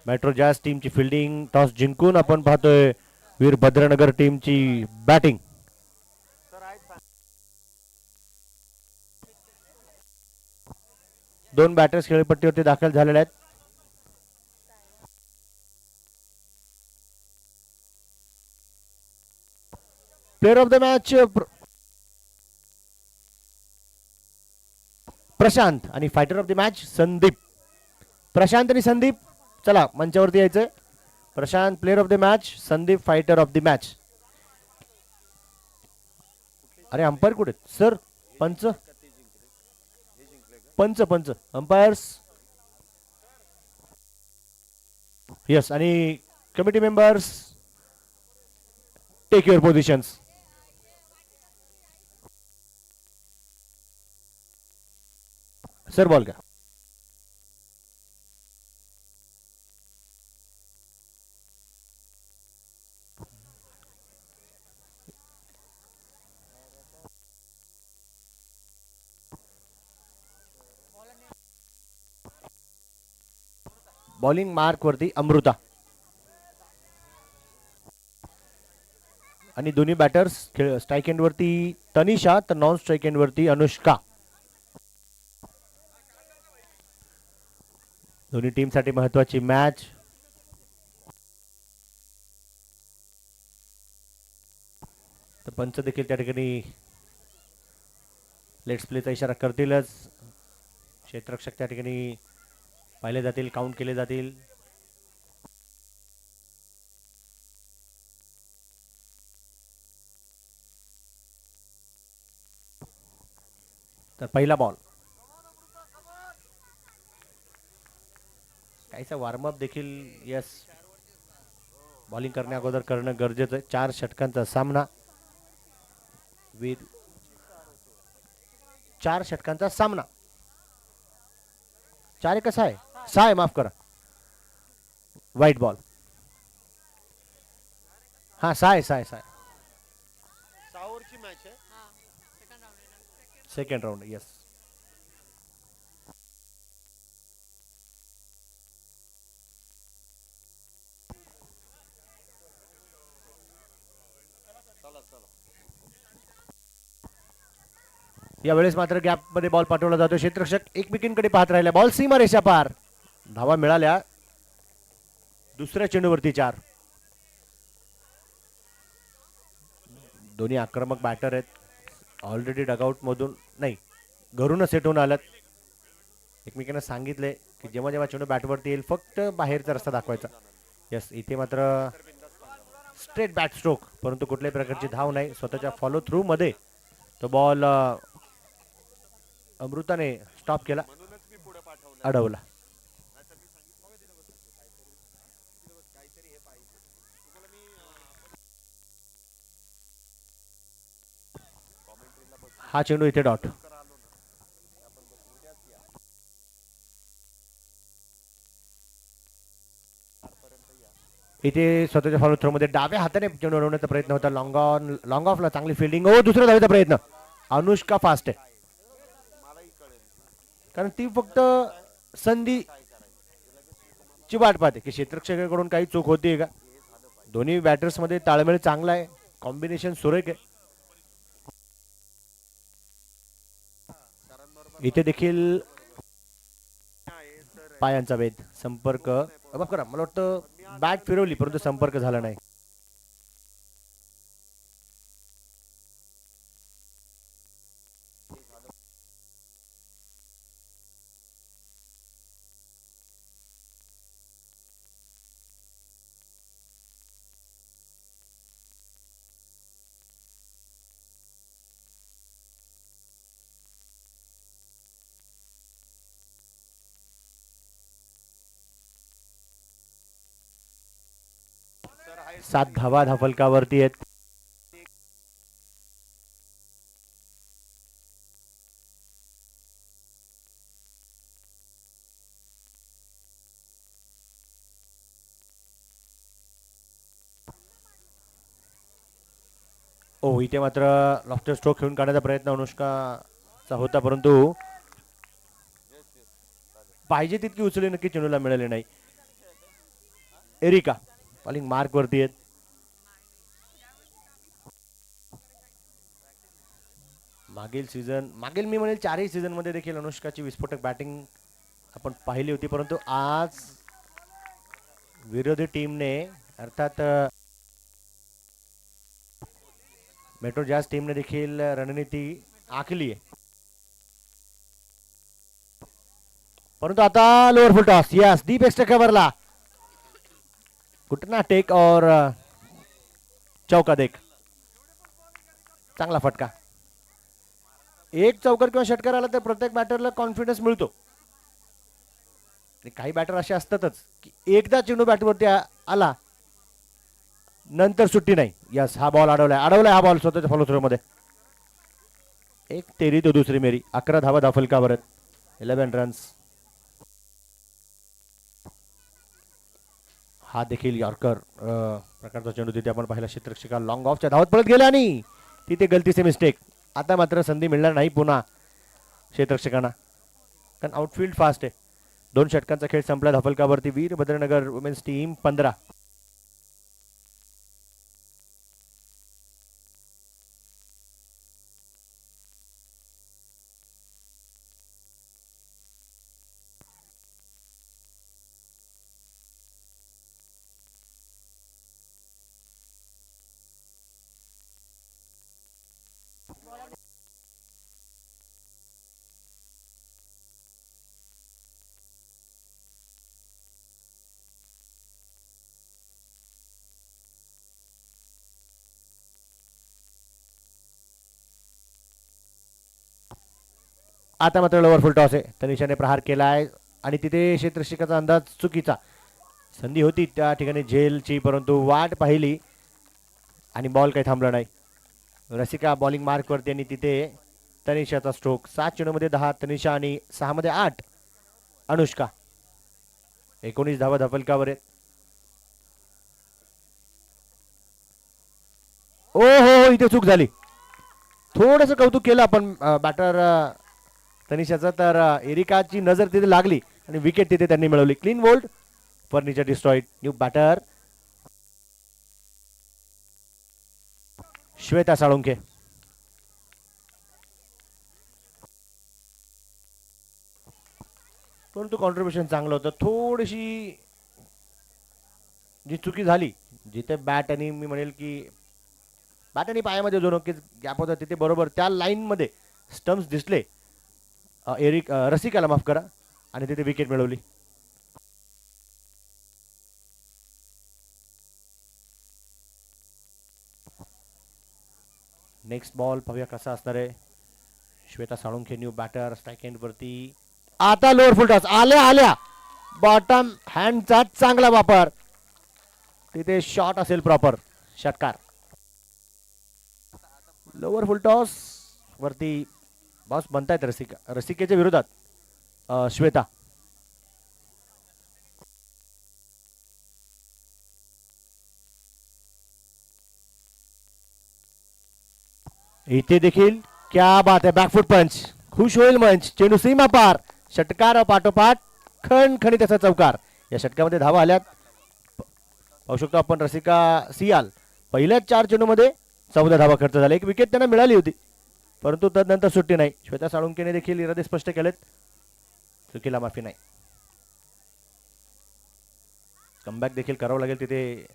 Metro jazz टीमची fielding toss जिंकून आपण पाहतोय वीरभद्रनगर टीमची बॅटिंग. दोन बॅटर्स खेळपट्टीवरती दाखल झालेले आहेत. Player of the match Prashant आणि fighter of the match Sandeep. Prashant आणि संदीप चला मंचावरती यायचंय. Prashant player of the match, Sandeep fighter of the match. अरे अंपायर कुठे सर? पंच पंच पंच अंपायर्स. यस आणि committee members take your positions. Sir ball का? बॉलिंग मार्क वरती अमृता आणि दोन्ही बॅटर्स स्ट्राईक एंड वरती तनिषा तर नॉन स्ट्राईक एंड वरती अनुष्का. दोन्ही टीम साठी महत्वाची मॅच. तर पंच देखील त्या ठिकाणी लेट्स प्लेचा इशारा करतीलच. क्षेत्ररक्षक त्या ठिकाणी पाहिले जातील, काउंट केले जातील. तर पहिला बॉल. काहीसा वॉर्मअप देखील यस बॉलिंग करण्या अगोदर करणं गरजेचं आहे. 4 षटकांचा सामना. 4 षटकांचा सामना. 4 कसा आहे? 6 आहे, माफ करा. White ball. हा 6 आहे, 6 आहे, 6 आहे. 6 ओव्हरची मॅच आहे. Second round. यस यावेळेस मात्र गॅप मध्ये बॉल पाठवला जातो. क्षेत्ररक्षक एकमेकींकडे पाहत राहिला. बॉल सीमा रेषा पार. धावा मिळाल्या. दुसऱ्या चेंडूवरती 4. दोन्ही आक्रमक बॅटर आहेत. ऑलरेडी डगआउट मधून नाही घरूनच सेट होऊन आल्यात. एकमेकांना सांगितले की जेव्हा जेव्हा चेंडू बॅटवरती येईल फक्त बाहेरचा रस्ता दाखवायचा. यस इथे मात्र स्ट्रेट बॅट स्ट्रोक परंतु कुठल्याही प्रकारची धाव नाही. स्वतःच्या फॉलो थ्रू मध्ये तो बॉल अमृताने स्टॉप केला, अडवला. हा चेंडू इथे डॉट. इथे स्वतःच्या फॉलो थ्रो मध्ये डाव्या हाताने चेंडू उडवण्याचा प्रयत्न होता. लॉंग ऑफला चांगली फिल्डिंग. ओ दुसऱ्या धावेचा प्रयत्न. अनुष्का फास्ट आहे कारण ती फक्त संधी ची वाट पाहते की क्षेत्ररक्षकाकडून काही चूक होतीये का. दोन्ही बॅटर्स मध्ये ताळमेळ चांगला आहे. कॉम्बिनेशन सुरेख आहे. इथे देखील पायांचा वेध. संपर्क माफ करा, मला वाटतं बॅट फिरवली परंतु संपर्क झाला नाही. सात धावा धाफलकावरती आहेत. ओ इथे मात्र लॉफ्टर स्ट्रोक खेळून काढण्याचा प्रयत्न अनुष्काचा होता परंतु पाहिजे तितकी उचलली नक्की चेंडूला मिळाली नाही. एरिका बॉलिंग मार्क वरती आहेत. मागील मी म्हणेल चारही सीझन मध्ये देखील अनुष्काची विस्फोटक बॅटिंग आपण पाहिली होती, परंतु आज विरोधी टीमने अर्थात मेट्रो जॅझ टीमने देखील रणनीती आखली आहे. परंतु आता lower full toss, yes deep extra कव्हरला घुटना टेक और चौका देख, चांगला फटका. एक चौकर किंवा षटकार आला तर प्रत्येक बॅटरला कॉन्फिडन्स मिळतो. काही बॅटर असे असतातच की एकदा चेंडू बॅटवरती आला नंतर सुट्टी नाही. यस हा बॉल अडवलाय हा बॉल स्वतःच्या फॉलो थ्रो मध्ये. एक तेरी तो दुसरी मेरी, 11 धावा धाफलकावर, 11 रन्स. हा देखील यॉर्कर प्रकारचा चेंडू तिथे आपण पाहिला. क्षेत्ररक्षका लॉंग ऑफच्या धावत पळत गेला आणि तिथे गलतीचे मिस्टेक. आता मात्र संधी मिळणार नाही पुन्हा क्षेत्ररक्षकांना, कारण आउटफील्ड फास्ट आहे. 2 षटकांचा खेळ संपला. धाफलकावरती वीरभद्रनगर वुमेन्स टीम 15. आता मात्र लोअर फुल टॉस आहे. तनिषाने प्रहार केलाय आणि तिथे क्षेत्ररक्षकाचा अंदाज चुकीचा. संधी होती त्या ठिकाणी झेलची, परंतु वाट पाहिली आणि बॉल काही थांबला नाही. रसिका बॉलिंग मार्क वरती आणि तिथे तनिषाचा स्ट्रोक. 7 चेंडूमध्ये 10 तनिषा आणि 6 मध्ये 8 अनुष्का. 19 धावा धाफलकावर आहेत. ओ हो इथे चूक झाली. थोडस कौतुक केलं आपण बॅटर तनिषाचं, तर एरिकाची नजर तिथे लागली आणि विकेट तिथे त्यांनी मिळवली. Clean bowled, furniture destroyed. New batter Shweta Salunkhe. परंतु कॉन्ट्रीब्युशन चांगलं होतं. थोडीशी जी चुकी झाली जिथे बॅट आणि मी म्हणेल की बॅट आणि पायामध्ये जो नक्कीच गॅप होता तिथे बरोबर त्या लाईन मध्ये स्टम्प्स दिसले रसिकाला, माफ करा, आणि तिथे विकेट मिळवली. नेक्स्ट बॉल पाहूया कसा असणार आहे. Shweta Salunkhe new batter strike end वरती. आता लोअर फुल टॉस आल्या बॉटम हँडचा चांगला वापर. तिथे शॉट असेल प्रॉपर, षटकार. लोअर फुल टॉस वरती बॉस बनतायत रसिकेच्या विरोधात श्वेता. इथे देखील क्या बात आहे, बॅकफुट पंच. खुश होईल मंच. चेंडू सीमा पार, षटकार पाठोपाठ खणखणीत त्याचा चौकार. या षटकामध्ये धावा आल्यात पाहू शकतो आपण. रसिका सियाल पहिल्याच 4 चेंडूमध्ये 14 धावा खर्च झाला. एक विकेट त्यांना मिळाली होती, परंतु तदनंतर सुट्टी नाही. श्वेता साळुंकेने देखील इरादे स्पष्ट केलेत, चुकीला माफी नाही. कमबॅक देखील करावं लागेल तिथे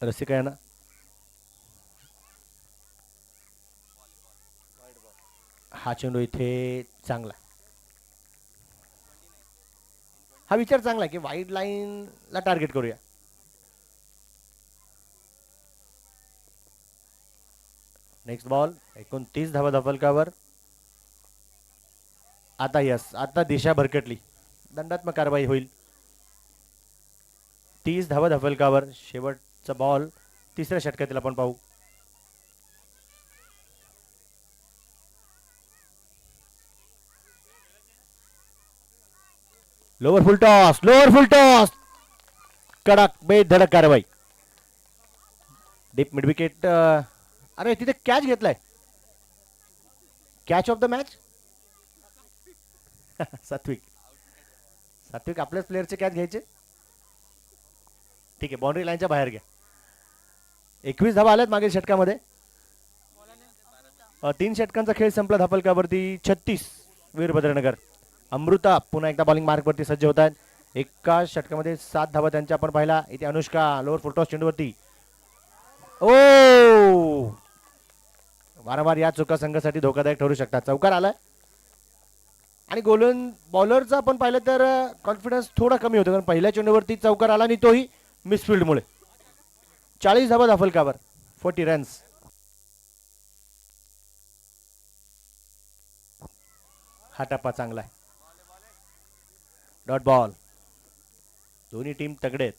रसिका यांना. हा चेंडू इथे चांगला. हा विचार चांगला की वाईड लाईन ला टार्गेट करूया. नेक्स्ट बॉल 29 धावा धाफलकावर. आता यस, आता दिशा भरकटली, दंडात्मक कारवाई होईल. 30 धावा धाफलकावर. शेवटचा बॉल तिसऱ्या षटकातील आपण पाहू. लोअर फुल टॉस कडक बेधडक कारवाई. Deep mid wicket. अरे तिथे कॅच घेतलाय, कॅच ऑफ द मॅच. सात्विक आपल्याच प्लेअरचे कॅच घ्यायचे. ठीक आहे, बाउंड्री लाईनच्या बाहेर घ्या. 21 धावा आल्यात मागील षटकामध्ये. 3 षटकांचा खेळ संपला धापलकावरती. 36 वीरभद्रनगर. अमृता पुन्हा एकदा बॉलिंग मार्कवरती सज्ज होत आहेत. एका षटकामध्ये 7 धावा त्यांच्या आपण पाहिला. इथे अनुष्का लोअर फुलटॉस चेंडूवरती. ओ वारंवार या चुका संघासाठी धोकादायक ठरू शकतात. चौकार आलाय आणि गोलन बॉलरचा आपण पाहिलं तर कॉन्फिडन्स थोडा कमी होतो, कारण पहिल्या चेंडूवरती चौकार आला आणि तोही मिसफिल्डमुळे. 40 धावा धाफलकावर. 40 रन्स. हा टप्पा चांगला आहे. Dot ball. दोन्ही टीम तगडे आहेत.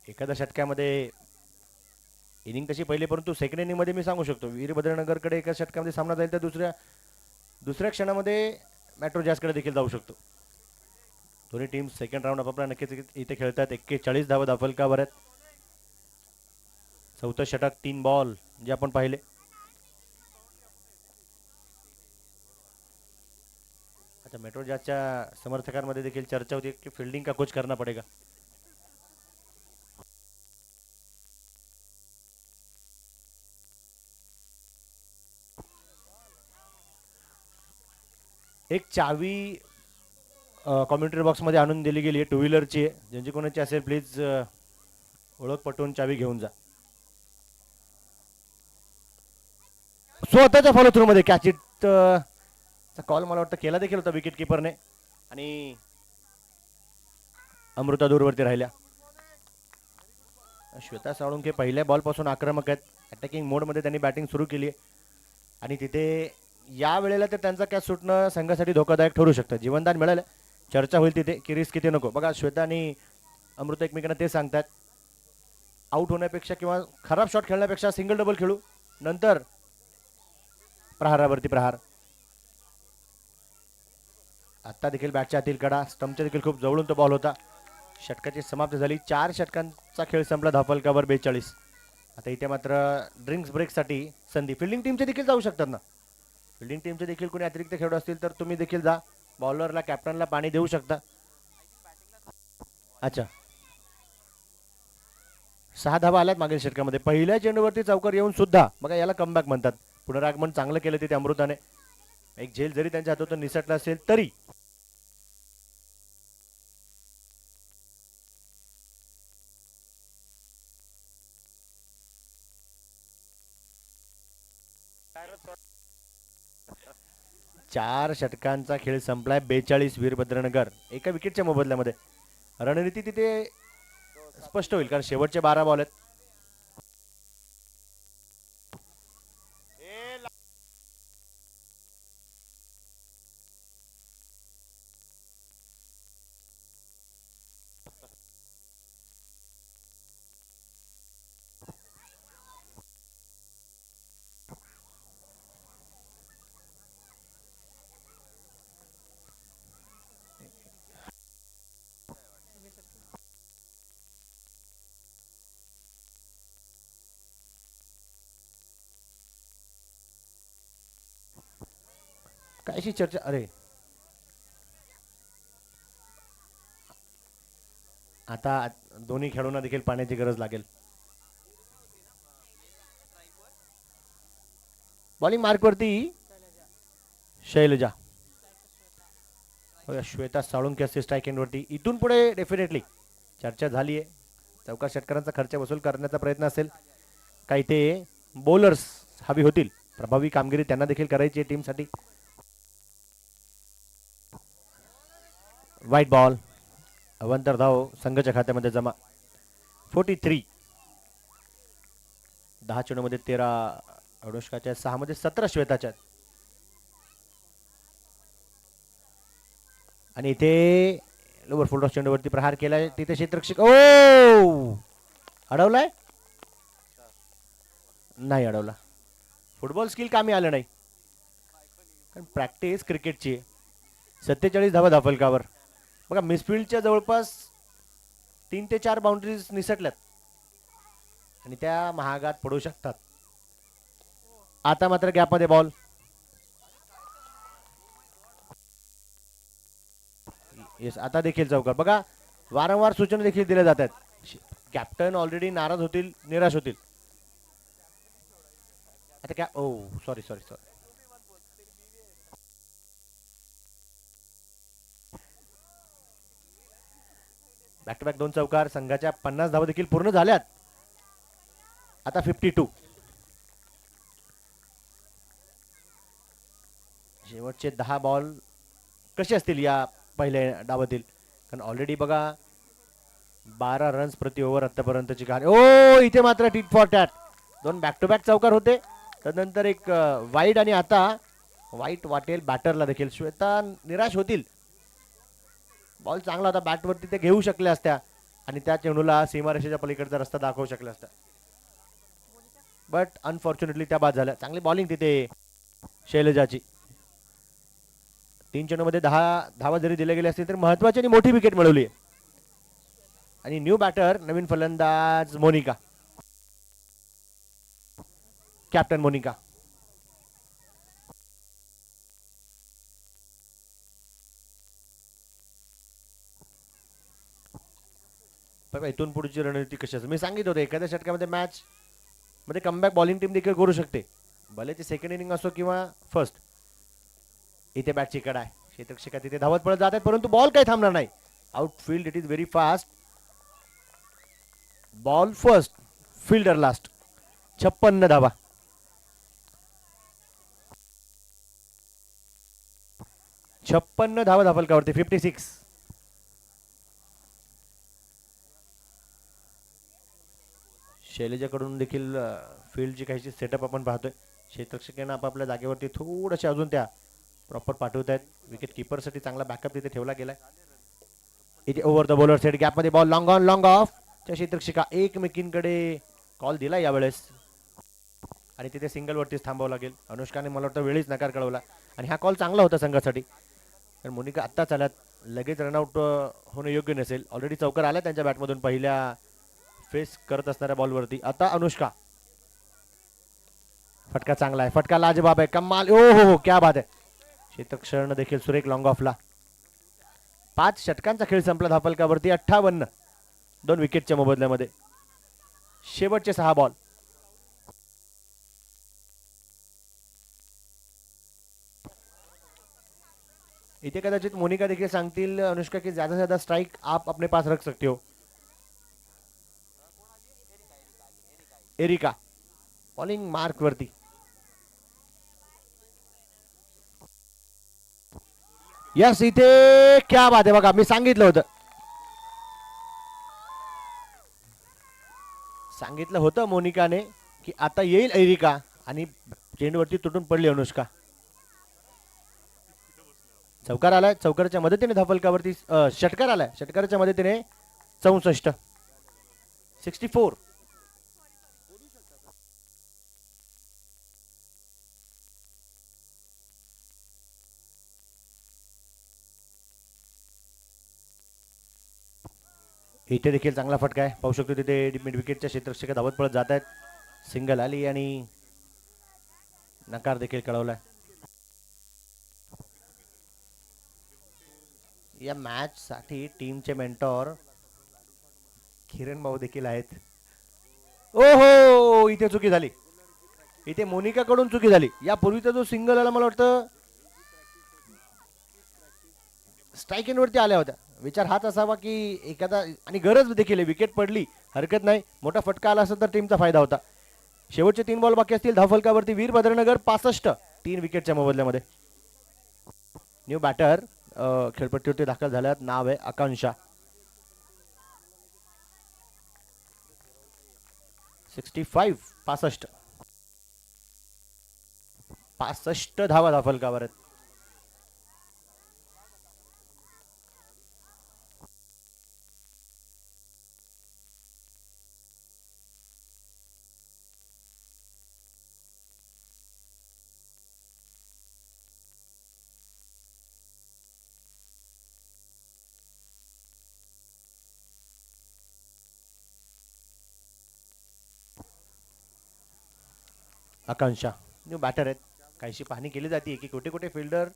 एखाद्या षटकामध्ये इनिंग तशी पहिली, परंतु सेकंड इनिंग मध्ये मी सांगू शकतो वीरभद्रनगरकडे एका षटकामध्ये सामना जाईल तर दुसऱ्या क्षणामध्ये मेट्रो जॅसकडे देखील जाऊ शकतो. दोन्ही टीम सेकंड राऊंड आपापला नक्कीच इथे खेळतात. 41 धावा धाफलकावर आहेत. चौथं षटक 3 बॉल जे आपण पाहिले. अच्छा, मेट्रो जॅसच्या समर्थकांमध्ये देखील चर्चा होती की फील्डिंग का कुछ करना पडेगा. एक चावी कॉमेंट्री बॉक्समध्ये आणून दिली गेली आहे, 2 व्हीलरची आहे. ज्यांची कोणाची असेल प्लीज ओळख पटवून चावी घेऊन जा. स्वतःच्या फॉलो थ्रू मध्ये कॅच इट कॉल मला वाटतं केला देखील होता विकेट किपरने आणि अमृता दूरवरती राहिल्या. श्वेता साळुंखे पहिल्या बॉलपासून आक्रमक आहेत. अटॅकिंग मोडमध्ये त्यांनी बॅटिंग सुरू केली आहे आणि तिथे या वेळेला तर त्यांचा कॅच सुटणं संघासाठी धोकादायक ठरू शकतं. जीवनदान मिळालं, चर्चा होईल तिथे की रिस्क किती नको. बघा श्वेता आणि अमृता एकमेकांना ते सांगतात आउट होण्यापेक्षा किंवा खराब शॉट खेळण्यापेक्षा सिंगल डबल खेळू, नंतर प्रहारावरती प्रहार. आता देखील बॅटच्या आतील कडा, स्टंपच्या देखील खूप जवळून तो बॉल होता. षटकाची समाप्ती झाली. 4 षटकांचा खेळ संपला धापलकावर 42. आता इथे मात्र ड्रिंक्स ब्रेकसाठी संधी. फिल्डिंग टीमचे देखील जाऊ शकतात ना. फिल्डिंग टीमचे देखील कोणी अतिरिक्त खेळाडू असतील तर तुम्ही देखील जा. बॉलरला कॅप्टनला पाणी देऊ शकता. अच्छा, 6 धावा आल्यात मागील षटकामध्ये. पहिल्या चेंडूवरती चौकार येऊन सुद्धा बघा याला कमबॅक म्हणतात. पुनरागमन चांगलं केलं तिथे अमृताने. एक झेल जरी त्यांच्या हातून निसटला असेल तरी चार षटकांचा खेळ संपलाय. 42 वीरभद्रनगर. एका विकेटच्या मोबदल्यामध्ये. रणनीती तिथे स्पष्ट होईल कारण शेवटचे 12 बॉल आहेत. कायशी चर्चा. अरे आता दोन्ही खेळाडूंना देखील पाण्याची गरज लागेल. बॉलिंग मार्कवरती शैलजा. श्वेता साळुंखे असते स्ट्राईक एंडवरती. इथून पुढे डेफिनेटली चर्चा झाली आहे. चौका षटकारांचा खर्च वसूल करण्याचा प्रयत्न असेल. काही ते बॉलर्स हवी होतील. प्रभावी कामगिरी त्यांना देखील करायची आहे टीमसाठी. White ball. अवंतर धाव संघाच्या खात्यामध्ये जमा. 43. 10 चेंडूमध्ये 13 अनुष्काच्या, 6 मध्ये 17 श्वेताच्या. आणि इथे लोअर फुल टॉस चेंडूवरती प्रहार केलाय. तिथे क्षेत्ररक्षक ओ अडवलाय. नाही अडवला. फुटबॉल स्किल कामी आलं नाही कारण प्रॅक्टिस क्रिकेटची. 47 धावा धाफलकावर. बघा मिसफिल्डच्या जवळपास 3 ते 4 बाउंड्रीज निसटल्यात आणि त्या महागात पडू शकतात. आता मात्र गॅपमध्ये बॉल. येस, आता देखील चौकार. बघा वारंवार सूचना देखील दिल्या जातात. कॅप्टन ऑलरेडी नाराज होतील, निराश होतील. आता काय, oh sorry sorry sorry, back to back 2 चौकार. संघाच्या 50 धावा देखील पूर्ण झाल्यात. आता 52. शेवटचे 10 बॉल कसे असतील या पहिल्या डावातील, कारण ऑलरेडी बघा 12 रन्स प्रति ओव्हर आतापर्यंतची कहाणी. ओ इथे मात्र tit for tat. 2 back to back चौकार होते, त्यानंतर एक वाईट, आणि आता वाईट वाटेल बॅटरला देखील. श्वेता निराश होतील. बॉल चांगला होता बॅटवरती, ते घेऊ शकल्या असत्या आणि त्या चेंडूला सीमारेषेच्या पलीकडचा रस्ता दाखवू शकल्या असत्या, बट अनफॉर्च्युनेटली त्या बाद झाल्या. चांगली बॉलिंग तिथे शैलजाची. 3 चेंडूमध्ये 10 धावा जरी दिल्या गेल्या असतील तरी महत्वाची आणि मोठी विकेट मिळवली. आणि न्यू बॅटर, नवीन फलंदाज मोनिका, कॅप्टन मोनिका. इथून पुढची रणनीती कशी असते मी सांगितलं होतं. एखाद्या षटकामध्ये मॅच मध्ये कमबॅक बॉलिंग टीम देखील करू शकते, भले ते सेकंड इनिंग असो किंवा फर्स्ट. इथे बॅटची कड आहे, क्षेत्ररक्षका तिथे धावत पडत जात आहेत, परंतु बॉल काही थांबणार नाही. Outfield it is very fast. Ball first, fielder last. 56 धावा. धावफलकावरती 56. शैलेजाकडून देखील फील्डची काही सेटअप आपण पाहतोय. क्षेत्ररक्षकांना आपापल्या जागेवरती थोडेसे अजून त्या प्रॉपर पाठवत आहेत. विकेट किपरसाठी चांगला बॅकअप तिथे ठेवला गेलाय. इथे ओव्हर द बॉलर सेट गॅपमध्ये ball long on long off. त्या क्षेत्ररक्षिका एकमेकींकडे कॉल दिला यावेळेस, आणि तिथे सिंगल वरतीच थांबावं लागेल. अनुष्काने मला वाटतं वेळीच नकार कळवला, आणि हा कॉल चांगला होता संघासाठी, कारण मोनिका आत्ताच आल्यात. लगेच रनआउट होणं योग्य नसेल. ऑलरेडी चौकार आला त्यांच्या बॅटमधून पहिल्या फेस करत असणाऱ्या बॉलवरती. आता अनुष्का, फटका चांगला आहे, फटका लाजबाब आहे, कमाल. ओ हो हो, क्या बात आहे. क्षेत्ररक्षण देखील सुरेख लॉंग ऑफला. 5 षटकांचा खेळ संपला धावफलकावरती 58. 2 विकेटच्या मोबदल्यामध्ये. शेवटचे 6 बॉल. इथे कदाचित मोनिका देखील सांगतील अनुष्का की ज्यादा से ज्यादा स्ट्राइक आप अपने पास रख सकते हो. एरिका बॉलिंग मार्क वरती. यस, इथे क्या बात आहे बघा. मी सांगितलं होतं मोनिकाने की आता येईल एरिका, आणि चेंडूवरती तुटून पडली अनुष्का. चौकार आलाय, चौकाराच्या मदतीने धावफलकावरती षटकार आलाय, षटकाराच्या मदतीने 64. 64. इथे देखील चांगला फटका आहे, पाहू शकतो तिथे मिड विकेटच्या क्षेत्ररक्षक धावत पळत जात आहेत. सिंगल आली आणि नकार देखील कळवलाय. या मॅच साठी टीमचे मेंटॉर किरण भाऊ देखील आहेत. ओहो, इथे चुकी झाली. इथे मोनिका कडून चुकी झाली. यापूर्वीचा जो सिंगल आला मला वाटतं स्ट्राईक इन वरती आल्या होत्या. विचार हाच असावा की एखादा, आणि गरज देखील आहे, विकेट पडली हरकत नाही, मोठा फटका आला असता तर टीमचा फायदा होता. शेवटचे 3 बॉल बाकी असतील धावफलकावरती. वीरभद्रनगर 65. 3 विकेटच्या मोबदल्यामध्ये. न्यू बॅटर खेळपट्टीवरती दाखल झाल्यात. नाव आहे आकांक्षा. 65. 65 धावा धावफलकावर आहेत. आकांक्षा न्यू बॅटर आहेत. काहीशी पाहणी केली जाते की कुठे कुठे फिल्डर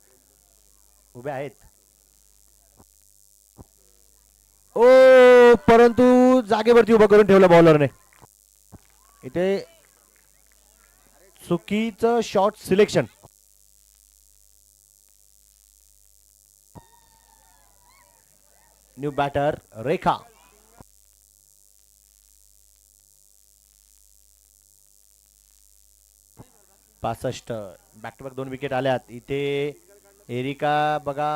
उभे आहेत. ओ परंतु जागेवरती उभं करून ठेवलं बॉलरने. इथे चुकीचं shot selection. New batter Rekha. पासष्ट. बॅक टू बॅक 2 विकेट आल्यात. इथे एरिका बघा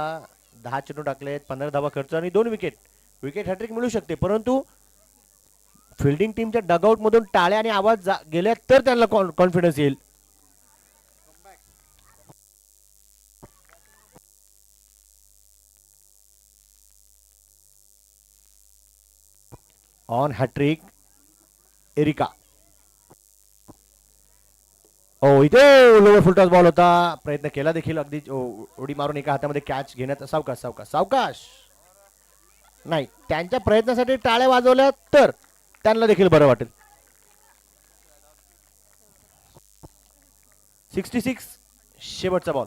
10 चेंडू टाकलेत, 15 धावा खर्च आणि 2 विकेट. विकेट हॅट्रिक मिळू शकते, परंतु फिल्डिंग टीमच्या डगआउट मधून टाळ्या आणि आवाज गेल्या तर त्यांना कॉन्फिडन्स येईल. On hat trick Erica. ओ इथे लोवर फुलटॉस बॉल होता. प्रयत्न केला देखील अगदी उडी मारून एका हातामध्ये कॅच घेण्याचा. सावकाश सावकाश सावकाश. नाही, त्यांच्या प्रयत्नासाठी टाळ्या वाजवल्या तर त्यांना देखील बरं वाटेल. 66 शेवटचा बॉल.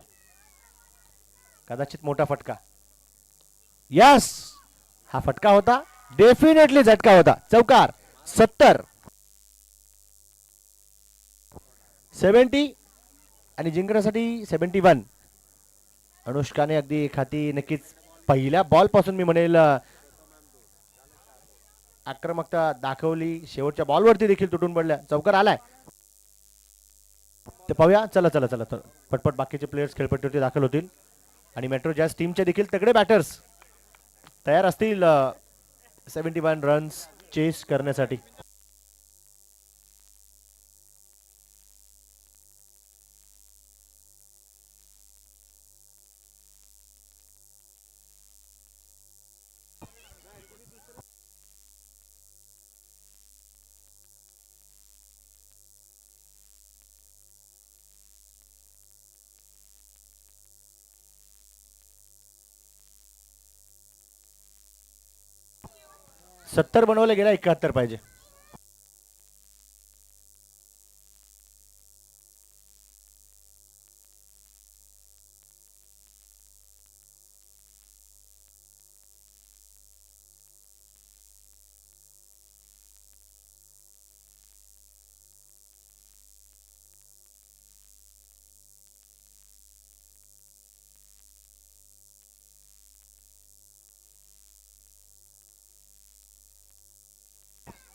कदाचित मोठा फटका. यस, हा फटका होता. डेफिनेटली झटका होता. चौकार. 70 70 आणि जिंकण्यासाठी 71. अनुष्काने अगदी एखादी नक्कीच पहिल्या बॉल पासून मी म्हणेल आक्रमकता दाखवली. शेवटच्या बॉलवरती देखील तुटून पडल्या. चौकार आलाय ते पाहूया. चला चला चला चला पटपट बाकीचे प्लेयर्स खेळपट्टीवरती दाखल होतील आणि मेट्रो जॅझ टीमचे देखील तगडे बॅटर्स तयार असतील 71 रन्स चेस करण्यासाठी. सत्तर बनवलं गेला, 71 पाहिजे.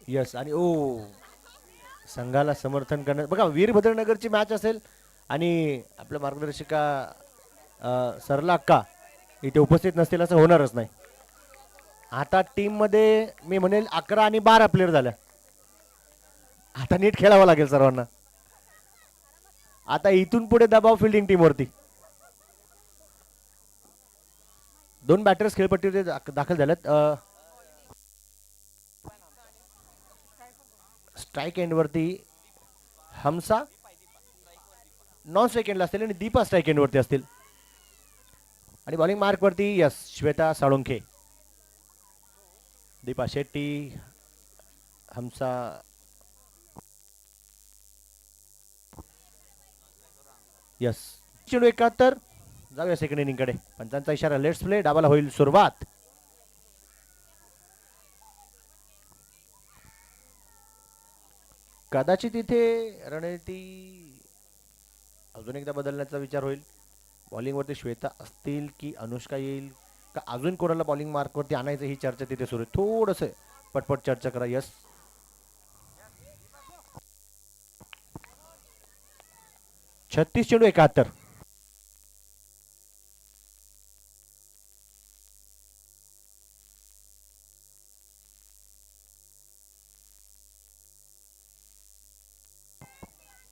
यस आणि ओ संघाला समर्थन करण्यात बघा. वीरभद्रनगरची मॅच असेल आणि आपल्या मार्गदर्शिका सरला अक्का इथे उपस्थित नसतील असं होणारच नाही. आता टीम मध्ये मी म्हणेल 11 आणि 12 प्लेयर झाल्या. आता नीट खेळावं लागेल सर्वांना. आता इथून पुढे दबाव फिल्डिंग टीमवरती. 2 बॅटर्स खेळपट्टीवर दाखल झालेत. स्ट्राईक एंड वरती हमसा नॉन स्ट्राईक एंडला असतील आणि दीपा स्ट्राईक एंड वरती असतील. आणि बॉलिंग मार्क वरती यस श्वेता साळुंखे, दीपा शेट्टी, हमसा. यस चेंडू 71. जाऊया सेकंड इनिंग कडे. पंचांचा इशारा लेट्स प्ले. डावाला होईल सुरुवात. कदाचित इथे रणनीती अजून एकदा बदलण्याचा विचार होईल. बॉलिंगवरती श्वेता असतील की अनुष्का येईल का अजून कोणाला बॉलिंग मार्कवरती आणायचं ही चर्चा तिथे सुरू आहे. थोडंसं पटपट चर्चा करा. यस 36 चेंडू 71.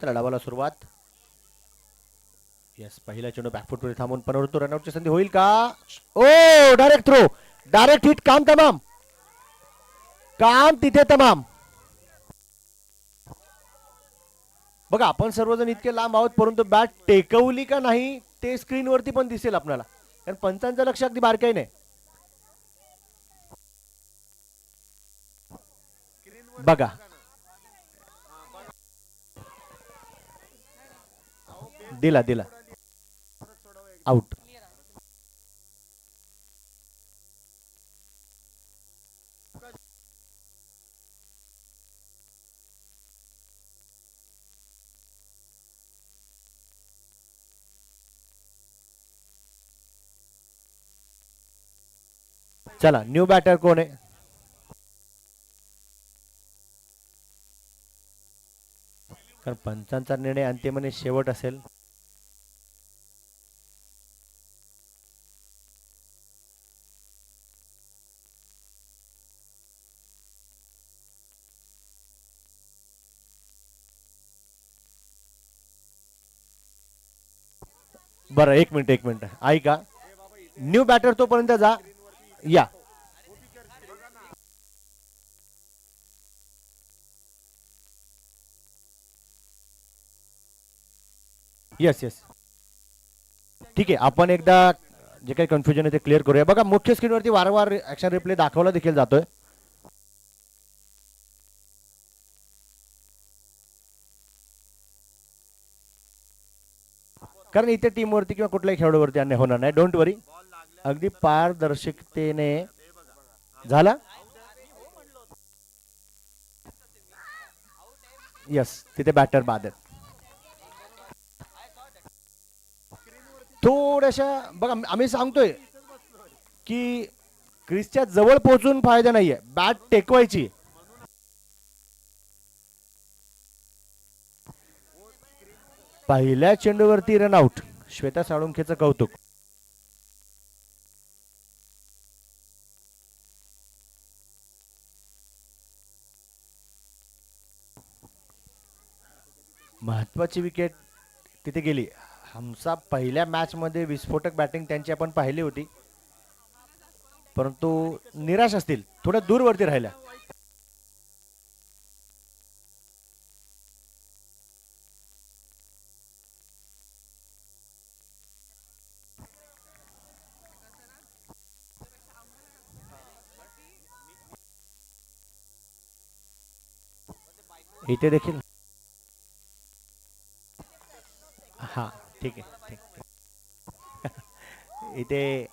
चला डावाला सुरुवात. यस पहिला चेंडू बॅकफुटवर थांबून परंतु रनआउटची संधी होईल का. ओ डायरेक्ट थ्रो, डायरेक्ट हिट. काम तमाम, काम तिथे तमाम. बघा आपण सर्वजण इतके लांब आहोत परंतु बॅट टेकवली का नाही ते स्क्रीनवरती पण दिसेल आपल्याला, कारण पंचांचं लक्ष अगदी बारकाईने. बघा दिला दिला आउट. चला न्यू बॅटर कोण आहे? कारण पंचांचा निर्णय अंतिम आणि शेवट असेल. बरं एक मिनिट ऐका. न्यू बॅटर तोपर्यंत जा या. येस येस ठीक आहे. आपण एकदा जे काही कन्फ्युजन आहे ते क्लिअर करूया. बघा मुख्य स्क्रीनवरती वारंवार ऍक्शन रिप्ले दाखवला देखील जातोय. कारण इथे टीमवरती किंवा कुठल्याही खेळाडूवरती अन्याय होणार नाही. डोंट वरी. अगदी पारदर्शकतेने झाला. यस तिथे बॅटर बाद आहे. थोड्याशा बघा आम्ही सांगतोय की क्रिसच्या जवळ पोहोचून फायदा नाहीये. बॅट टेकवायची. पहिल्या चेंडूवरती रनआउट. श्वेता साळुंखेचं कौतुक. महत्वाची विकेट तिथे गेली. आमचा पहिल्या मॅच मध्ये विस्फोटक बॅटिंग त्यांची आपण पाहिली होती, परंतु निराश असतील, थोड्या दूरवरती राहिल्या. इथे देखील हा ठीक आहे ठीक. इथे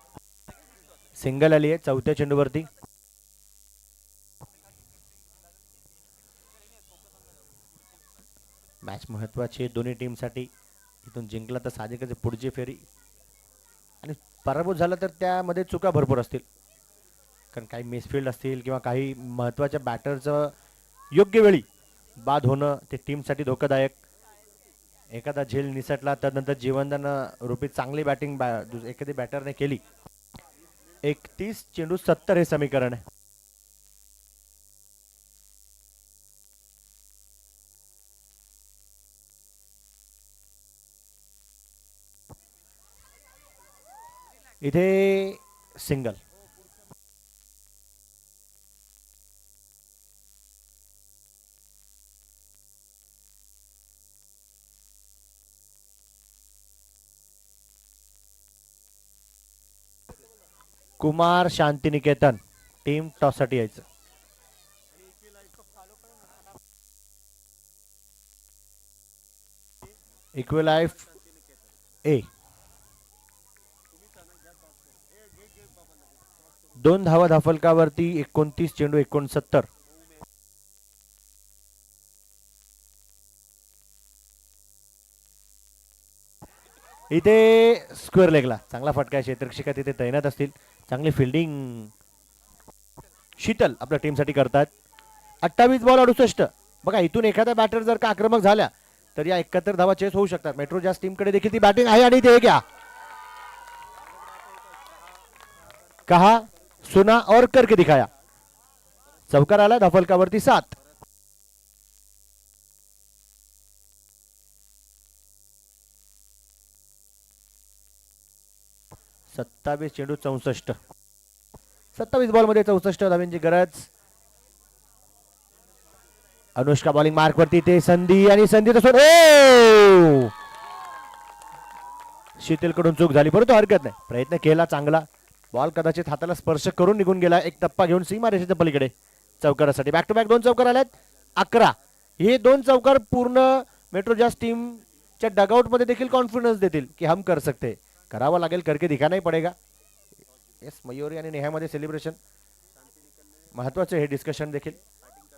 सिंगल आली आहे चौथ्या चेंडूवरती. मॅच महत्वाची आहे दोन्ही टीमसाठी. इथून जिंकला तर साहजिकच पुढची फेरी, आणि पराभूत झाला तर त्यामध्ये चुका भरपूर असतील, कारण काही मिसफिल्ड असतील किंवा काही महत्वाच्या बॅटरचं योग्य वेळी बाद होणं ते टीमसाठी धोकादायक. एखादा झेल निसटला तर नंतर जीवनदान रूपी चांगली बॅटिंग एखादी बॅटरने केली. 31 चेंडू 70 हे समीकरण आहे. इथे single. Kumar Shantiniketan team toss साठी यायचं. इक्विलाइफ ए. 2 धावा धाफलकावरती 29 चेंडू 69. इथे स्क्वेअर लेगला चांगला फटका. क्षेत्ररक्षिका तिथे तैनात असतील. चांगली फिल्डिंग शीतल आपल्या टीमसाठी करतात. 28 बॉल 68. बघा इथून एखादा बॅटर जर का आक्रमक झाल्या तर या 71 धावा चेस होऊ शकतात. मेट्रो जास्ट टीमकडे देखील ती बॅटिंग आहे, आणि ते घ्या कहा सुना और करके दिखाया. चौकार आला धाफलकावरती 7. सत्तावीस चेंडू 64. 27 बॉल मध्ये 64 धावांची गरज. अनुष्का बॉलिंग मार्क वरती. ते संधी, आणि संधी तसं शीतल कडून चूक झाली, परंतु हरकत नाही, प्रयत्न केला चांगला. बॉल कदाचित हाताला स्पर्श करून निघून गेला. एक टप्पा घेऊन सीमा रेषेच्या पलीकडे चौकारासाठी. बॅक टू बॅक 2 चौकार आल्यात. 11. हे 2 चौकार पूर्ण मेट्रो जास्ट टीमच्या डगआउट मध्ये देखील कॉन्फिडन्स देतील की हम कर सकते. करावा लागेल, करके दिखाना ही पडेगा. येस मयुरी आणि नेहामध्ये सेलिब्रेशन महत्वाचं. हे डिस्कशन देखील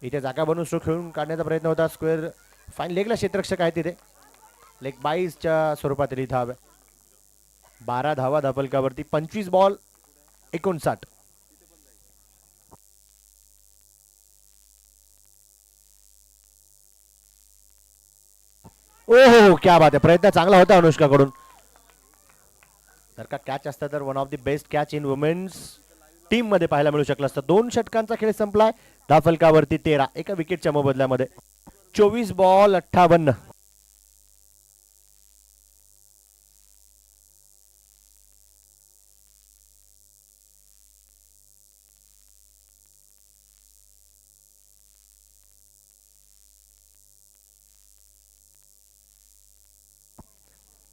इथे जागा बनवून स्ट्रोक खेळून काढण्याचा प्रयत्न होता. स्क्वेअर फाईन लेगला क्षेत्ररक्षक आहे तिथे. लेग 22च्या स्वरूपात इथं हवं. 12 धावा धापलकावरती 25 बॉल 59. ओ क्या बात आहे, प्रयत्न चांगला होता अनुष्काकडून. जर का कॅच असता तर one of the best catch in women's team मध्ये पाहायला मिळू शकलं असतं. 2 षटकांचा खेळ संपलाय. धाफलकावरती 13 एका विकेटच्या मोबदल्यामध्ये. 24 बॉल 58.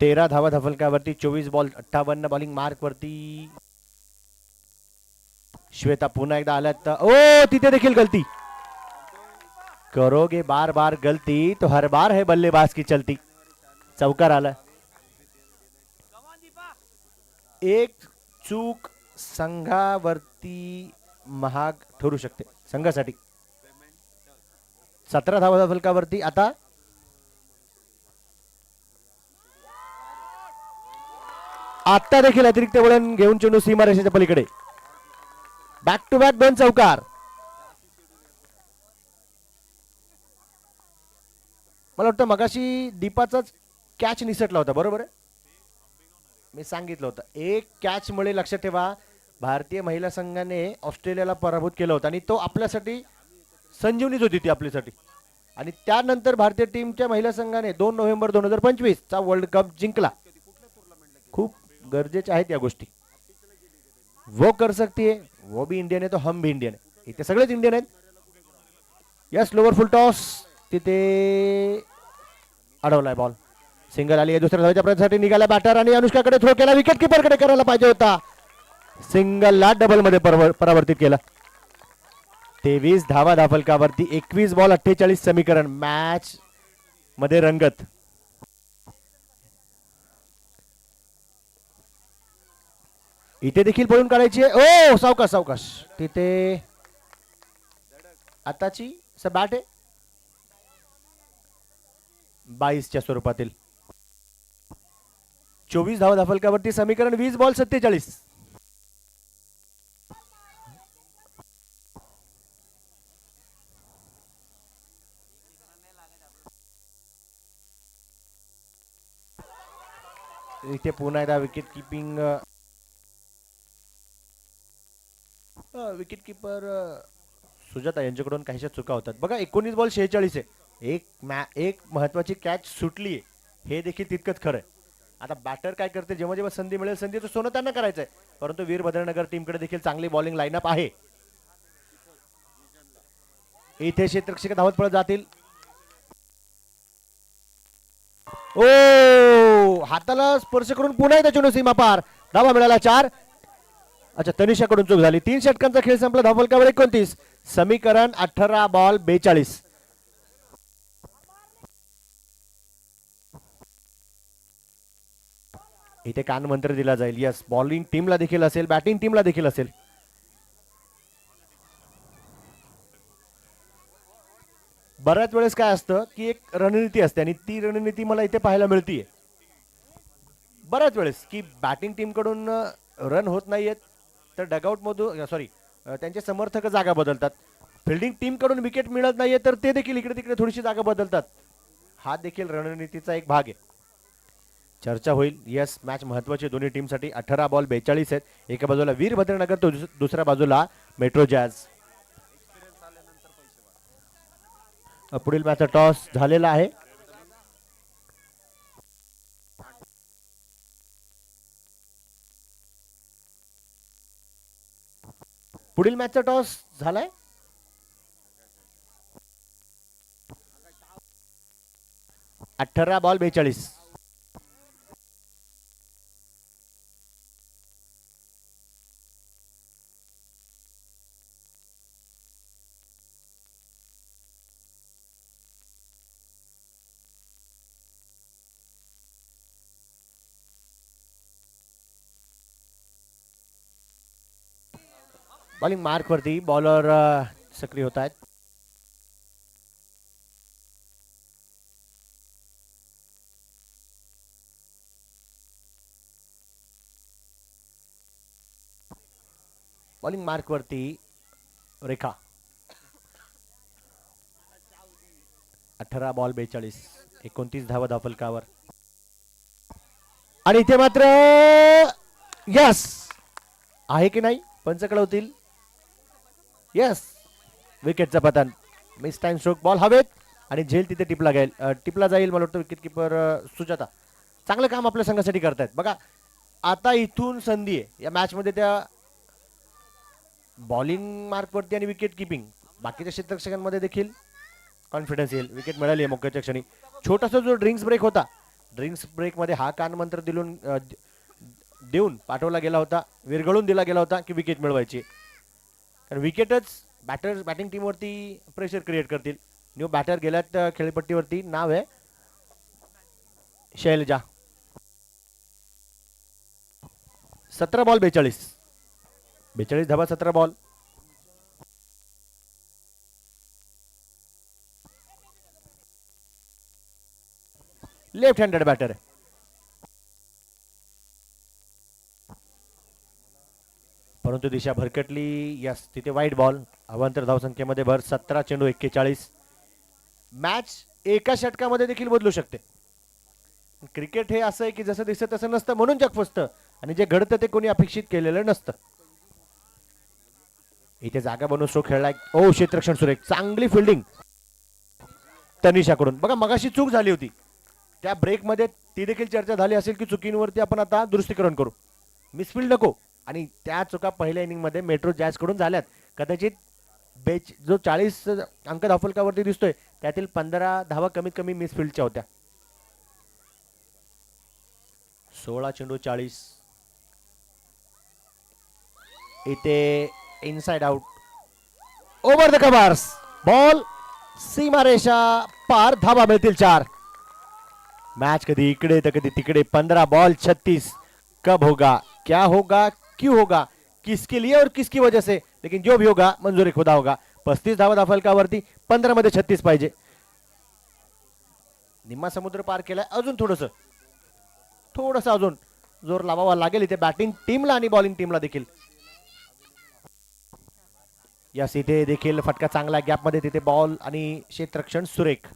तेरा धावा धाफलकावरती. 24 बॉल 58. बॉलिंग मार्क वरती श्वेता पुन्हा एकदा आल्यात. ओ तिथे देखील गलती. करोगे बार बार गलती तो हर बार है बल्लेबाज की चलती. चौकार आला. एक चूक संघावरती महाग ठरू शकते संघासाठी. 17 धावा धाफलकावरती. आता देखील अतिरिक्त वळण घेऊन चेंडू सीमारेषेच्या पलीकडे. बॅक टू बॅक 2 चौकार. मला वाटतं मगाशी दीपाचाच कॅच निसटला होता, बरोबर आहे. मी सांगितलं होतं एक कॅच मुळे लक्षात ठेवा भारतीय महिला संघाने ऑस्ट्रेलियाला पराभूत केलं होतं आणि तो आपल्यासाठी संजीवनीच होती ती आपल्यासाठी. आणि त्यानंतर भारतीय टीमच्या महिला संघाने 2 नोव्हेंबर 2025 चा वर्ल्ड कप जिंकला. खूप गरजेच्या आहेत या गोष्टी. वो कर सकती है, वो भी इंडियन है तो हम भी इंडियन है. इथे सगळेच इंडियन आहेत. Yes lower full toss. तिथे अडवलाय बॉल. सिंगल आली आहे. दुसऱ्या धावेच्या प्रयत्नासाठी निघाला बॅटर आणि अनुष्काकडे थ्रो केला. विकेट किपरकडे करायला पाहिजे होता. सिंगलला डबल मध्ये परावर्तित केला. 23 धावा धाफलकावरती. 21 बॉल 48 समीकरण. मॅच मध्ये रंगत. इथे देखील पळून काढायची आहे. ओ सावकाश सावकाश. तिथे आताची बॅट आहे 22 च्या स्वरूपातील. 24 धावा धाफलकावरती. समीकरण 20 बॉल 47. इथे पुन्हा एकदा wicket keeping. Wicket keeper Sujata यांच्याकडून काहीशा चुका होतात बघा. 19 बॉल 46 आहे. एक महत्वाची कॅच सुटली आहे हे देखील तितकंच खरं आहे. आता बॅटर काय करते जेव्हा जेव्हा संधी मिळेल संधीचं सोनं त्यांना करायचं आहे. परंतु वीरभद्रनगर टीमकडे देखील चांगली बॉलिंग लाईनअप आहे. इथे क्षेत्ररक्षक धावत पळत जातील. ओ हाताला स्पर्श करून पुन्हा एकदा चेंडू सीमा पार. धावा मिळाला 4. अच्छा तनिषाकडून चूक झाली. 3 षटकांचा खेळ संपला. धावफलकावर 29. समीकरण 18 बॉल 42. इथे कान मंत्र दिला जाईल. यस बॉलिंग टीमला देखील असेल बॅटिंग टीमला देखील असेल. बऱ्याच वेळेस काय असतं की एक रणनीती असते आणि ती रणनीती मला इथे पाहायला मिळतीये बऱ्याच वेळेस की बॅटिंग टीम कडून रन होत नाहीयेत तर डगआउट मधून त्यांचे समर्थक जागा बदलतात. फिल्डिंग टीम कडून विकेट मिळत नाहीये तर ते देखील इकडे तिकडे थोडीशी जागा बदलतात. हा देखील रणनीतीचा एक भाग आहे. चर्चा होईल. यस मॅच महत्वाची दोन्ही टीमसाठी. 18 बॉल 42 आहेत. एका बाजूला वीरभद्रनगर तर दुसऱ्या बाजूला मेट्रो जॅज. पुढील मॅचचा टॉस झालेला आहे. पुढील मॅचचा टॉस झालाय. अठरा बॉल 42. बॉलिंग मार्क वरती बॉलर सक्रिय होत आहेत. बॉलिंग मार्क वरती रेखा. 18 बॉल 42. 29 धावा धावफलकावर. आणि इथे मात्र यस आहे की नाही पंच कळवतील. यस विकेटचं पतन. Miss time stroke. बॉल हवेत आणि झेल तिथे टिपला जाईल मला वाटतं. विकेट किपर सुजाता चांगलं काम आपल्या संघासाठी करतायत. बघा आता इथून संधी आहे या मॅच मध्ये त्या बॉलिंग मार्कवरती आणि विकेट किपिंग बाकीच्या क्षेत्ररक्षकांमध्ये देखील कॉन्फिडन्स येईल. विकेट मिळाली आहे मोक्याच्या क्षणी. छोटासा जो ड्रिंक्स ब्रेक होता, ड्रिंक्स ब्रेक मध्ये हा कानमंत्र देऊन पाठवला गेला होता, विरघळून दिला गेला होता की विकेट मिळवायची. कारण विकेटच बॅटिंग टीमवरती प्रेशर क्रिएट करतील. न्यू बॅटर गेल्यात खेळपट्टीवरती. नाव आहे शैलजा. 17 बॉल 42 धावा 17 बॉल. लेफ्ट हँडेड बॅटर आहे. परंतु दिशा भरकटली. यस तिथे वाईट बॉल. अवांतर धावसंख्येमध्ये भर. 17 चेंडू 41. मॅच एका षटकामध्ये देखील बदलू शकते. क्रिकेट हे असं आहे की जसं दिसतं तसं नसतं म्हणून जग फसतं आणि जे घडतं ते कोणी अपेक्षित केलेलं नसतं. इथे जागा बनवून स्ट्रोक खेळलाय. ओ क्षेत्ररक्षण सुरेख. चांगली फिल्डिंग तनिषाकडून. बघा मगाशी चूक झाली होती त्या ब्रेकमध्ये, ती देखील चर्चा झाली असेल की चुकींवरती आपण आता दुरुस्तीकरण करू, मिसफिल्ड नको. आणि त्या चुका पहिल्या इनिंगमध्ये मेट्रो जॅझ कडून झाल्यात. कदाचित जो 40 अंक धावफलकावरती दिसतोय त्यातील 15 धावा कमीत कमी मिसफिल्डच्या होत्या. 16 चेंडू 40. इथे inside out. Over the covers. Ball सीमारेषा पार. धावा मिळतील 4. मैच कभी इकड़े तो कभी तिकड़े. 15 बॉल 36. कब होगा, क्या होगा, क्यों होगा, किसके लिए और किसकी वजह से, लेकिन जो भी होगा मंजूरी खुदा होगा. 35 धावा धावफलकावरती. 15 मध्ये 36 पाहिजे. निम्मा समुद्र पार केलाय. अजून थोडस अजून जोर लावावा लागेल इथे बॅटिंग टीमला आणि बॉलिंग टीमला देखील. यस इथे देखील फटका चांगला गॅप मध्ये. तिथे बॉल आणि क्षेत्ररक्षण सुरेख.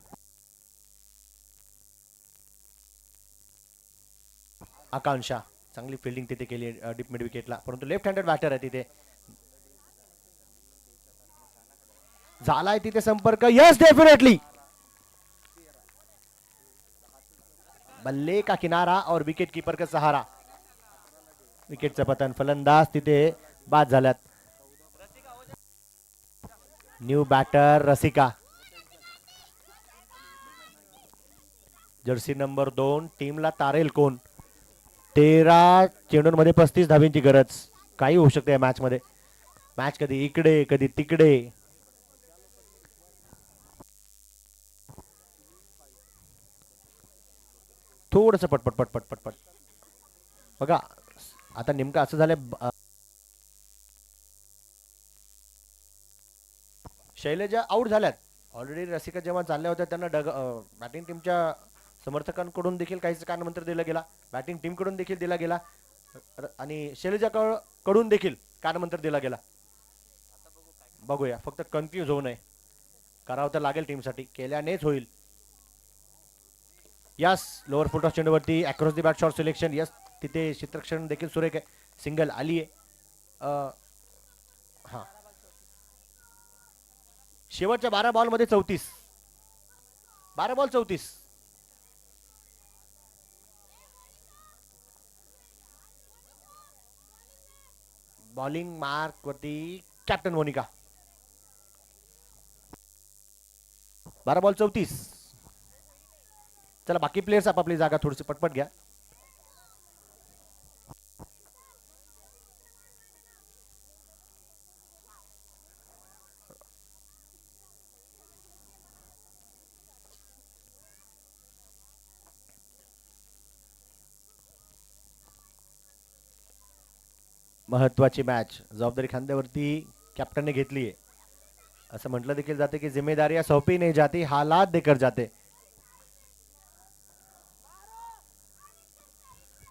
आकांक्षा चांगली फिल्डिंग तिथे केली डीप मिड विकेटला. परंतु लेफ्ट हँडेड बॅटर आहे तिथे. झालाय तिथे संपर्क. Yes definitely. बल्ले का किनारा और विकेट कीपर का सहारा. विकेटचं पतन. फलंदाज तिथे बाद झाल्यात. New batter Rasika. Jersey number 2. टीमला तारेल कोण. 13 चेंडूंमध्ये 35 धावींची गरज. काही होऊ शकते या मॅच मध्ये. मॅच कधी इकडे कधी तिकडे. थोडस पटपट पटपट पटपट. बघा आता नेमकं असं झालंय. शैलजा आउट झाल्यात ऑलरेडी. रसिका जेव्हा चालल्या होत्या त्यांना बॅटिंग टीमच्या समर्थकांकडून देखील काहीच कानमंत्र दिला गेला. बॅटिंग टीम कडून देखील दिला गेला आणि शैलजा कडून देखील कानमंत्र दिला गेला. बघूया फक्त कन्फ्यूज होऊ नये. करावं तर लागेल टीमसाठी. केल्यानेच होईल. यस लोअर फुट ऑफ चेंडूवरती across the bat shot selection. Yes तिथे क्षेत्ररक्षण देखील सुरेख आहे. सिंगल आली आहे. हा शेवटच्या 12 बॉल मध्ये 34. 12 बॉल 34. बॉलिंग मार्क वरती कॅप्टन मोनिका. 12 बॉल 34. चला बाकी प्लेयर्स आपापली जागा थोडीशी पटपट घ्या. महत्वाची मॅच जबाबदारी खांद्यावरती कॅप्टनने घेतली आहे. असं म्हटलं देखील जाते की जिम्मेदारियां सौंपी नहीं जाती, हालात देकर जाते.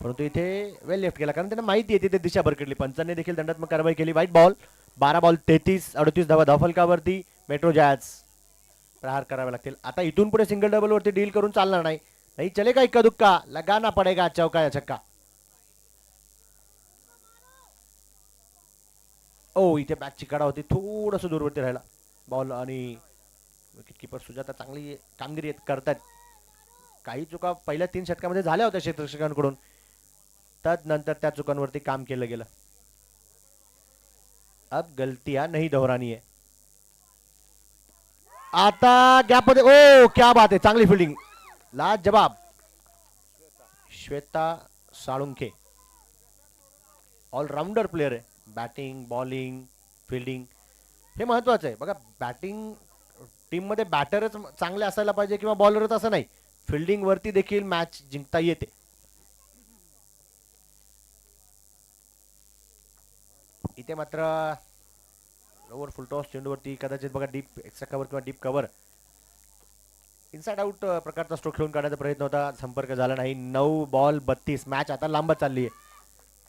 परंतु इथे वेल लेफ्ट केला कारण त्यांना माहिती आहे तिथे दिशा भरकटली. पंचांनी देखील दंडात्मक कारवाई केली. वाईट बॉल. 12 बॉल 33. 38 धावा धावफलकावरती. मेट्रो जॅझ प्रहार करावे लागतील. आता इथून पुढे सिंगल डबल वरती डील करून चालणार नाही. नाही चलेगा इक्का दुक्का, लगाना पडेगा चौका या छक्का. ओ इथे बॅटची कडा होती, थोडस दूरवरती राहिला बॉल आणि विकेट किपर सुजाता चांगली कामगिरी करतात. काही चुका पहिल्या 3 षटकामध्ये झाल्या होत्या क्षेत्ररक्षकांकडून, तदनंतर त्या चुकांवरती काम केलं गेलं. अब गलतियां नहीं दोहरानी है. आता गॅप मध्ये ओ क्या बात आहे, चांगली फिल्डिंग, लाजवाब. श्वेता साळुंखे ऑलराऊंडर प्लेअर आहे. बॅटिंग, बॉलिंग, फिल्डिंग हे महत्वाचं आहे. बघा बॅटिंग टीम मध्ये बॅटरच चांगले असायला पाहिजे किंवा बॉलरच असं नाही, फिल्डिंग वरती देखील मॅच जिंकता येते. इथे मात्र लोअर फुल टॉस चेंडूवरती कदाचित बघा डीप एक्स्ट्रा कव्हर किंवा डीप कव्हर इनसाइड आउट प्रकारचा स्ट्रोक खेळून काढण्याचा प्रयत्न होता, संपर्क झाला नाही. 9 बॉल 32. मॅच आता लांबत चालली आहे,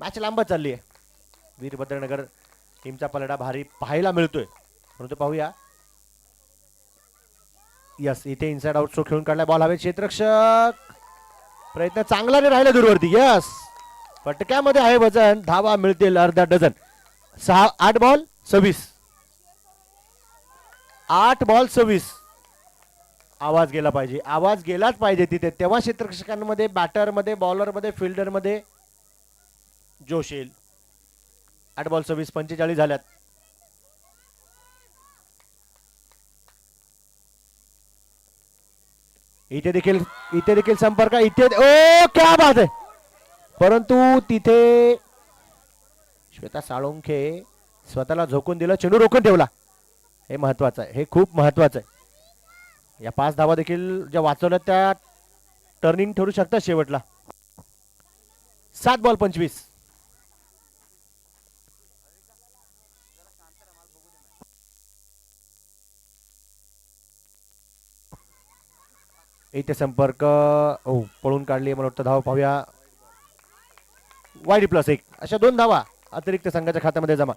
मॅच लांबत चालली आहे. वीरभद्रनगर टीमचा पलडा भारी पाहायला मिळतोय, परंतु पाहूया. यस इथे इनसाइड आउट स्ट्रोक खेळून काढला, बॉल हवे. क्षेत्ररक्षक प्रयत्न चांगला नाही राहिला दूरवरती. यस फटक्यामध्ये आहे वजन, धावा मिळतील अर्धा डझन. 8 बॉल 26. 8 बॉल 26. आवाज गेला पाहिजे, आवाज गेलाच पाहिजे तिथे, तेव्हा क्षेत्ररक्षकांमध्ये, बॅटरमध्ये, बॉलरमध्ये, फिल्डरमध्ये जोश येईल. 8 बॉल 26, 45 झाल्यात. इथे देखील संपर्क, इथे ओ क्या बात आहे, परंतु तिथे श्वेता साळुंखे स्वतःला झोकून दिलं, चेंडू रोखून ठेवला. हे महत्वाचं आहे, हे खूप महत्वाचं आहे. या 5 धावा देखील ज्या वाचवल्या त्या टर्निंग ठरू शकतात शेवटला. 7 बॉल 25. इथे संपर्क पळून काढली, मला वाटतं धावा पाहूया. वाईड +1 अशा 2 धावा अतिरिक्त संघाच्या खात्यामध्ये जमा.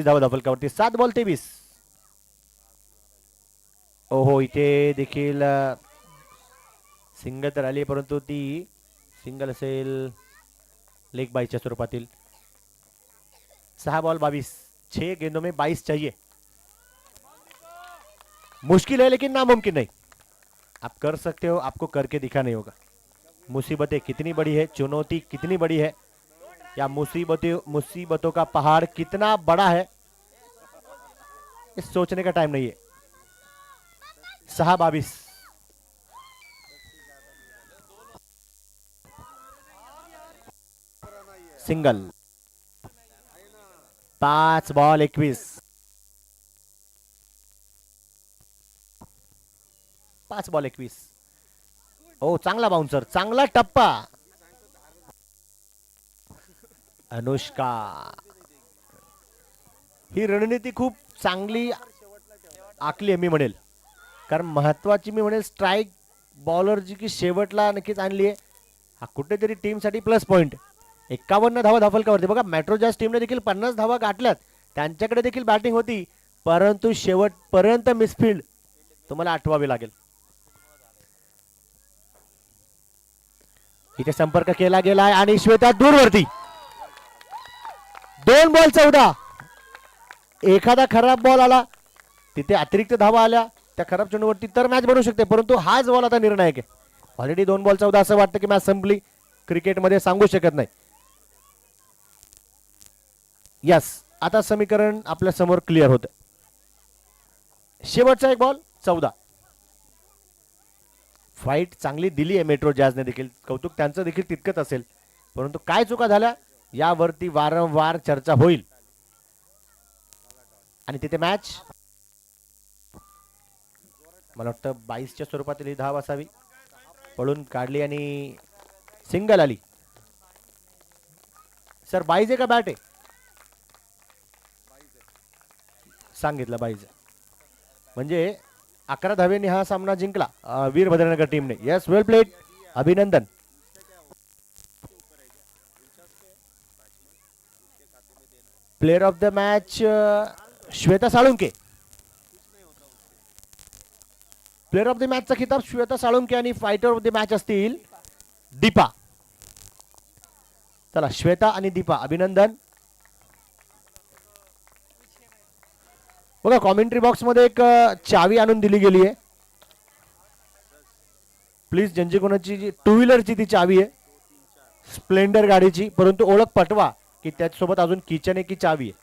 धावा धाफलकावरती. 7 बॉल 23. ओहो इथे देखील सिंगल तर आली, परंतु ती सिंगल असेल लेग बाईच्या स्वरूपातील. 6 बॉल 22. 6 गेंदों में 22 चाहिए. मुश्किल है लेकिन नामुमकिन नहीं. आप कर सकते हो, आपको करके दिखाना होगा. मुसीबतें कितनी बड़ी है, चुनौती कितनी बड़ी है, या मुसीबतों का पहाड़ कितना बड़ा है, इस सोचने का टाइम नहीं है. 6-22. सिंगल. 5 बॉल 21. 5 बॉल 21. ओ चांगला बाउन्सर, चांगला टप्पा. अनुष्का ही रणनीती खूप चांगली आखली आहे मी म्हणेल, कारण महत्वाची मी म्हणेल स्ट्राईक बॉलर जी की शेवटला नक्कीच आणली आहे. हा कुठेतरी टीमसाठी प्लस पॉइंट. 51 धावा धाफलकावरती. बघा मेट्रो जॅज टीमने देखील 50 धावा गाठल्यात, त्यांच्याकडे देखील बॅटिंग होती, परंतु शेवटपर्यंत मिसफिल्ड तुम्हाला आठवावी लागेल. इथे संपर्क केला गेलाय आणि श्वेता दूरवरती. 2 बॉल 14. एखादा खराब बॉल आला, तिथे अतिरिक्त धावा आल्या त्या खराब चेंडूवरती तर मॅच बनवू शकते, परंतु हाच बॉल आता निर्णायक आहे. ऑलरेडी 2 बॉल 14 असं वाटतं की मॅच संपली. क्रिकेटमध्ये सांगू शकत नाही. यस आता समीकरण आपल्या समोर क्लिअर होतं. शेवटचा 1 बॉल 14. फाईट चांगली दिली आहे मेट्रो जॅजने देखील, कौतुक त्यांचं देखील तितकंच असेल, परंतु काय चुका झाल्या यावरती वारंवार चर्चा होईल. आणि तिथे मॅच मला वाटतं 22च्या स्वरूपातील ही धाव असावी. पळून काढली आणि सिंगल आली. सर 22 आहे का बॅट आहे? सांगितलं 22. म्हणजे 11 धावेने हा सामना जिंकला वीरभद्रनगर टीमने. येस, वेल प्लेड, अभिनंदन. Player of the match Shweta Salunkhe. Player of the मॅचचा खिताब श्वेता साळुंके आणि फायटर ऑफ द मॅच असतील दीपा. चला, श्वेता आणि दीपा अभिनंदन. बघा, कॉमेंट्री बॉक्स मध्ये एक चावी आणून दिली गेली आहे. प्लीज, ज्यांची कोणाची जी टू व्हीलरची ती चावी आहे, स्प्लेंडर गाडीची, परंतु ओळख पटवा की त्याच्यासोबत अजून किचन आहे की चावी आहे.